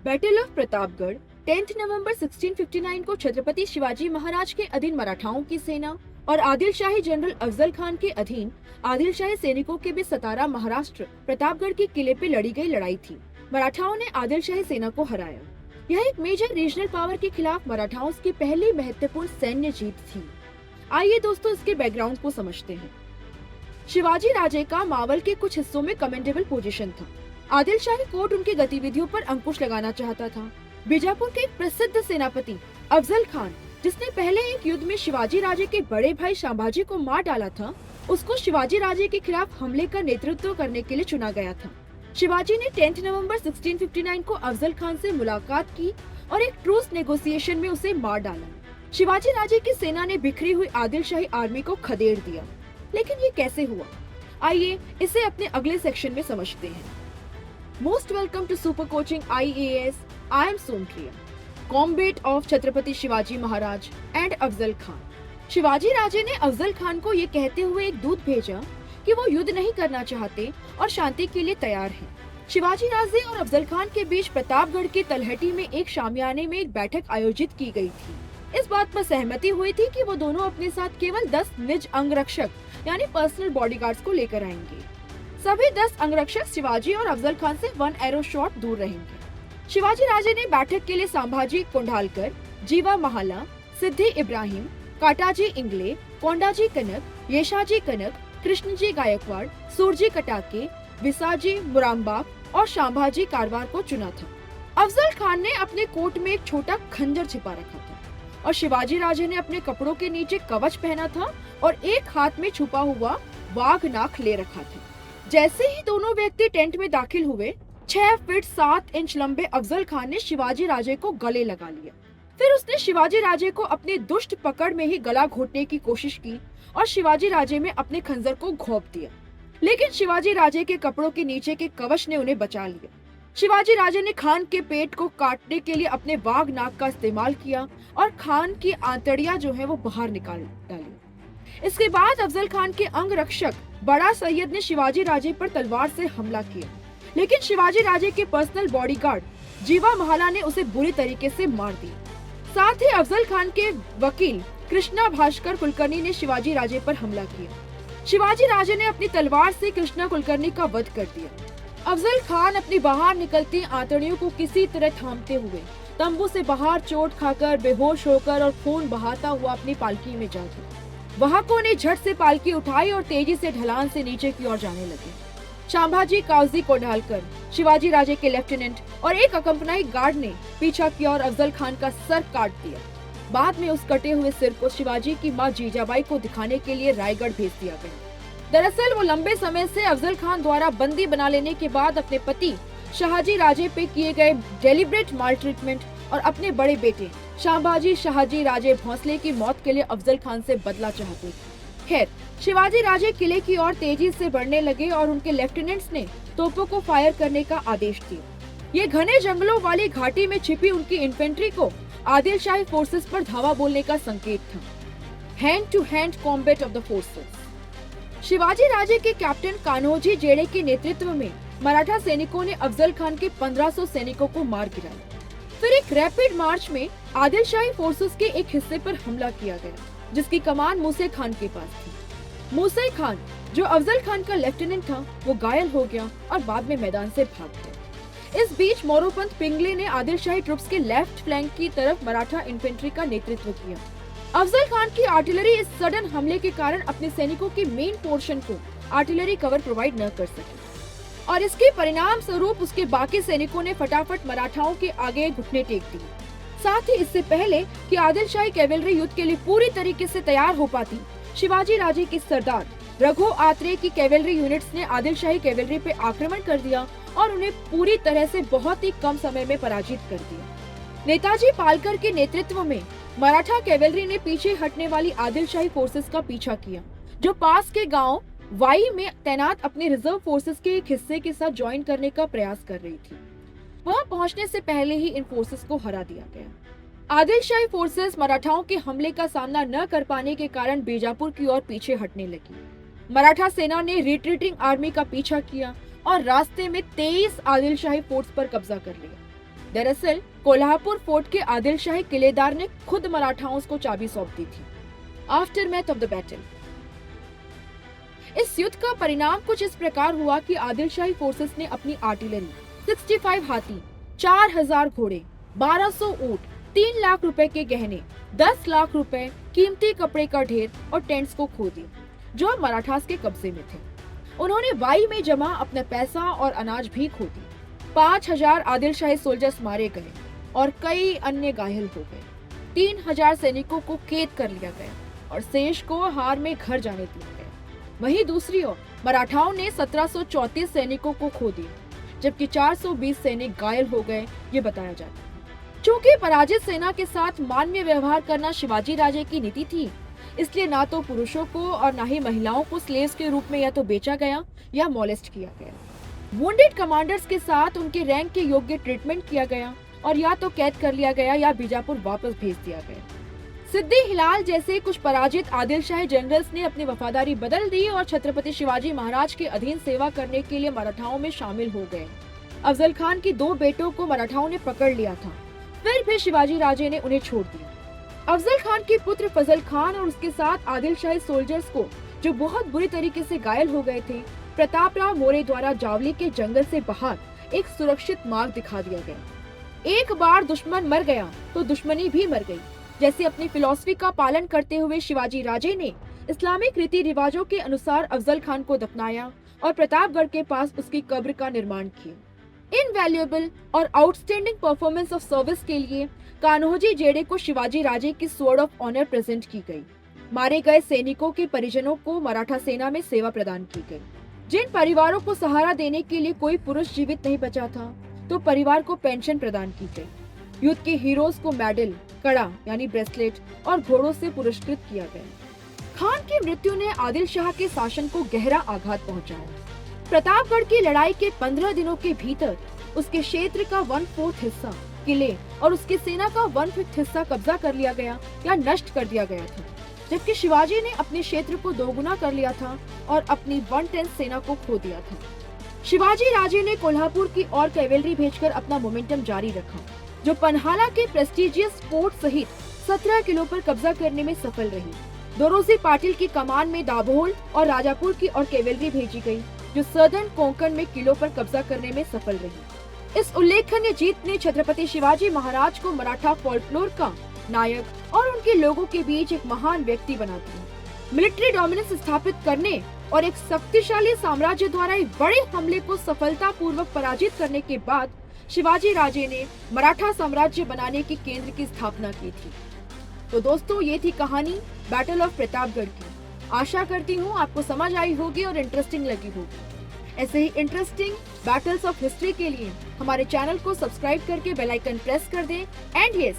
Battle of Pratapgarh 10 नवंबर 1659 को छत्रपति शिवाजी महाराज के अधीन मराठाओं की सेना और आदिल शाही जनरल अफजल खान के अधीन आदिल शाही सैनिकों के बीच सतारा महाराष्ट्र प्रतापगढ़ के किले पे लड़ी गई लड़ाई थी। मराठाओं ने आदिल शाही सेना को हराया। यह एक मेजर रीजनल पावर के खिलाफ मराठाओं की पहली महत्वपूर्ण सैन्य जीत थी। आइए दोस्तों इसके बैकग्राउंड को समझते हैं। शिवाजी राजे का मावल के कुछ हिस्सों में कमेंडेबल पोजीशन था। आदिल शाही कोर्ट उनकी गतिविधियों पर अंकुश लगाना चाहता था। बीजापुर के एक प्रसिद्ध सेनापति अफजल खान, जिसने पहले एक युद्ध में शिवाजी राजे के बड़े भाई संभाजी को मार डाला था, उसको शिवाजी राजे के खिलाफ हमले का नेतृत्व करने के लिए चुना गया था। शिवाजी ने 10 नवंबर 1659 को अफजल खान से मुलाकात की और एक ट्रूस नेगोशिएशन में उसे मार डाला। शिवाजी राजे की सेना ने बिखरी हुई आदिल शाही आर्मी को खदेड़ दिया। लेकिन ये कैसे हुआ? आइए इसे अपने अगले सेक्शन में समझते हैं। Most welcome to super coaching IAS। I am Sompriya. Combat of Chhatrapati Shivaji Maharaj and Afzal Khan. Shivaji Raje ने अफजल खान को ये कहते हुए एक दूत भेजा कि वो युद्ध नहीं करना चाहते और शांति के लिए तैयार हैं। शिवाजी राजे और अफजल खान के बीच प्रतापगढ़ की तलहटी में एक शामियाने में एक बैठक आयोजित की गई थी। इस बात पर सहमति हुई थी कि वो दोनों अपने साथ केवल 10 निज अंगरक्षक यानी पर्सनल बॉडीगार्ड्स को लेकर आएंगे। सभी 10 अंगरक्षक शिवाजी और अफजल खान से 1 एरो शॉट दूर रहेंगे। शिवाजी राजे ने बैठक के लिए संभाजी कोंढालकर, जीवा महाला, सिद्धि इब्राहिम, काटाजी इंगले, कोंडाजी कनक, येशाजी कनक, कृष्णजी गायकवाड़, सूरजी कटाके, विसाजी मुराम्बाग और शांभाजी कारवार को चुना था। अफजल खान ने अपने कोट में एक छोटा खंजर छिपा रखा था और शिवाजी राजे ने अपने कपड़ों के नीचे कवच पहना था और एक हाथ में छुपा हुआ वाघ नाक ले रखा था। जैसे ही दोनों व्यक्ति टेंट में दाखिल हुए, 6 फीट 7 इंच लंबे अफजल खान ने शिवाजी राजे को गले लगा लिया। फिर उसने शिवाजी राजे को अपनी दुष्ट पकड़ में ही गला घोटने की कोशिश की और शिवाजी राजे में अपने खंजर को घोंप दिया। लेकिन शिवाजी राजे के कपड़ों के नीचे के कवच ने उन्हें बचा लिया। शिवाजी राजे ने खान के पेट को काटने के लिए अपने वाघ नाक का इस्तेमाल किया और खान की आंतड़ियां जो है वो बाहर निकाल डाली। इसके बाद अफजल खान के अंगरक्षक बड़ा सैयद ने शिवाजी राजे पर तलवार से हमला किया, लेकिन शिवाजी राजे के पर्सनल बॉडीगार्ड जीवा महाला ने उसे बुरी तरीके से मार दिया। साथ ही अफजल खान के वकील कृष्णा भास्कर कुलकर्णी ने शिवाजी राजे पर हमला किया। शिवाजी राजे ने अपनी तलवार से कृष्णा कुलकर्णी का वध कर दिया। अफजल खान अपनी बाहर निकलती आंतड़ियों को किसी तरह थामते हुए तंबू से बाहर चोट खाकर बेहोश होकर और खून बहाता हुआ अपनी पालकी में जा गिरा। वाहकों ने झट से पालकी उठाई और तेजी से ढलान से नीचे की ओर जाने लगे। शांभाजी कावजी कोंढालकर, शिवाजी राजे के लेफ्टिनेंट और एक अकम्पनाई गार्ड ने पीछा किया और अफजल खान का सर काट दिया। बाद में उस कटे हुए सिर को शिवाजी की मां जीजाबाई को दिखाने के लिए रायगढ़ भेज दिया गया। दरअसल वो लंबे समय से अफजल खान द्वारा बंदी बना लेने के बाद अपने पति शाहजी राजे पे किए गए डेलिब्रेट माल ट्रीटमेंट और अपने बड़े बेटे शाहबाजी शाहजी राजे भोंसले की मौत के लिए अफजल खान से बदला चाहते थे। खैर, शिवाजी राजे किले की ओर तेजी से बढ़ने लगे और उनके लेफ्टिनेंट्स ने तोपों को फायर करने का आदेश दिया। ये घने जंगलों वाली घाटी में छिपी उनकी इन्फेंट्री को आदिल शाही फोर्सेस पर धावा बोलने का संकेत था। Hand to hand combat of the forces. Shivaji Raje के कैप्टन कान्होजी जेड़े के नेतृत्व में मराठा सैनिकों ने अफजल खान के 1500 सैनिकों को मार गिराया। फिर एक रैपिड मार्च में आदिल शाही फोर्सेस के एक हिस्से पर हमला किया गया, जिसकी कमान मूसे खान के पास थी। मूसे खान, जो अफजल खान का लेफ्टिनेंट था, वो घायल हो गया और बाद में मैदान से भाग गया। इस बीच मोरोपंत पिंगले ने आदिल शाही ट्रुप्स के लेफ्ट फ्लैंक की तरफ मराठा इन्फेंट्री का नेतृत्व किया। अफजल खान की आर्टिलरी इस सडन हमले के कारण अपने सैनिकों के मेन पोर्शन को आर्टिलरी कवर प्रोवाइड न कर सके और इसके परिणाम स्वरूप उसके बाकी सैनिकों ने फटाफट मराठाओं के आगे घुटने टेक दिए। साथ ही इससे पहले कि आदिल शाही कैवेलरी युद्ध के लिए पूरी तरीके से तैयार हो पाती, शिवाजी राजे के सरदार रघु आत्रेय की कैवेलरी यूनिट्स ने आदिल शाही कैवेलरी पे आक्रमण कर दिया और उन्हें पूरी तरह से बहुत ही कम समय में पराजित कर दिया। नेताजी पालकर के नेतृत्व में मराठा कैवेलरी ने पीछे हटने वाली आदिल शाही फोर्सेस का पीछा किया, जो पास के गांव वाई में तैनात अपने रिजर्व फोर्सेस के एक हिस्से के साथ ज्वाइन करने का प्रयास कर रही थी। वहां पहुंचने से पहले ही इन फोर्सेस को हरा दिया गया। आदिल शाही फोर्सेस मराठाओं के हमले का सामना न कर पाने के कारण बीजापुर की ओर पीछे हटने लगी। मराठा सेना ने रिट्रीटिंग आर्मी का पीछा किया और रास्ते में 23 आदिल शाही फोर्ट्स पर कब्जा कर लिया। दरअसल कोल्हापुर फोर्ट के आदिल शाही किलेदार ने खुद मराठाओं को चाबी सौंप दी थी। Aftermath of the battle. इस युद्ध का परिणाम कुछ इस प्रकार हुआ कि आदिल शाही फोर्सेस ने अपनी आर्टिलरी, 65 हाथी, 4000 घोड़े, 1200 ऊंट, 3 लाख रुपए के गहने, 10 लाख रुपए कीमती कपड़े का ढेर और टेंट्स को खो दिए, जो मराठास के कब्जे में थे। उन्होंने वाई में जमा अपना पैसा और अनाज भी खो दी। 5000 आदिल शाही सोल्जर्स मारे गए और कई अन्य घायल हो गए। 3000 सैनिकों को कैद कर लिया गया और शेष को हार में घर जाने दिया गया। वहीं दूसरी ओर मराठाओं ने 1734 सैनिकों को खो दिया, जबकि 420 सैनिक घायल हो गए, ये बताया जाता है। चूंकि पराजित सेना के साथ मानवीय व्यवहार करना शिवाजी राजे की नीति थी, इसलिए ना तो पुरुषों को और ना ही महिलाओं को स्लेव्स के रूप में या तो बेचा गया या मॉलेस्ट किया गया। वुंडेड कमांडर्स के साथ उनके रैंक के योग्य ट्रीटमेंट किया गया और या तो कैद कर लिया गया या बीजापुर वापस भेज दिया गया। सिद्दी हिलाल जैसे कुछ पराजित आदिल शाही जनरल्स ने अपनी वफादारी बदल दी और छत्रपति शिवाजी महाराज के अधीन सेवा करने के लिए मराठाओं में शामिल हो गए। अफजल खान की 2 बेटों को मराठाओं ने पकड़ लिया था, फिर भी शिवाजी राजे ने उन्हें छोड़ दिया। अफजल खान के पुत्र फजल खान और उसके साथ आदिल शाही सोल्जर्स को, जो बहुत बुरी तरीके से घायल हो गए थे, प्रतापराव मोरे द्वारा जावली के जंगल से बाहर एक सुरक्षित मार्ग दिखा दिया गया। एक बार दुश्मन मर गया तो दुश्मनी भी मर गई। जैसे अपनी फिलॉसफी का पालन करते हुए शिवाजी राजे ने इस्लामिक रीति रिवाजों के अनुसार अफजल खान को दफनाया और प्रतापगढ़ के पास उसकी कब्र का निर्माण किया। इनवैल्यूएबल और आउटस्टैंडिंग परफॉर्मेंस ऑफ सर्विस के लिए कान्होजी जेडे को शिवाजी राजे की स्वॉर्ड ऑफ ऑनर प्रेजेंट की गई। मारे गए सैनिकों के परिजनों को मराठा सेना में सेवा प्रदान की गई। जिन परिवारों को सहारा देने के लिए कोई पुरुष जीवित नहीं बचा था, तो परिवार को पेंशन प्रदान की गई। युद्ध के हीरोज को मेडल, कड़ा यानी ब्रेसलेट और घोड़ों से पुरस्कृत किया गया। खान की मृत्यु ने आदिल शाह के शासन को गहरा आघात पहुंचाया। प्रतापगढ़ की लड़ाई के 15 दिनों के भीतर उसके क्षेत्र का 1/4 हिस्सा, किले और उसकी सेना का 1/5 हिस्सा कब्जा कर लिया गया या नष्ट कर दिया गया था, जबकि शिवाजी ने अपने क्षेत्र को दोगुना कर लिया था और अपनी 1/10 सेना को खो दिया था। शिवाजी राजे ने कोल्हापुर की और कैवेलरी भेजकर अपना मोमेंटम जारी रखा, जो पन्हाला के प्रेस्टिजियस फोर्ट सहित 17 किलो पर कब्जा करने में सफल रही। दोरोजी पाटिल की कमान में दाभोल और राजापुर की और कैवेलरी भेजी गई, जो सदर्न कोंकण में किलो पर कब्जा करने में सफल रही। इस उल्लेखनीय जीत ने छत्रपति शिवाजी महाराज को मराठा फॉल्कलोर का नायक और उनके लोगों के बीच एक महान व्यक्ति बना दिया। मिलिट्री डोमिनेंस स्थापित करने और एक शक्तिशाली साम्राज्य द्वारा एक बड़े हमले को सफलतापूर्वक पराजित करने के बाद शिवाजी राजे ने मराठा साम्राज्य बनाने के केंद्र की स्थापना की थी। तो दोस्तों, ये थी कहानी बैटल ऑफ प्रतापगढ़ की। आशा करती हूँ आपको समझ आई होगी और इंटरेस्टिंग लगी होगी। ऐसे ही इंटरेस्टिंग बैटल्स ऑफ हिस्ट्री के लिए हमारे चैनल को सब्सक्राइब करके बेल आइकन प्रेस कर दें। And yes,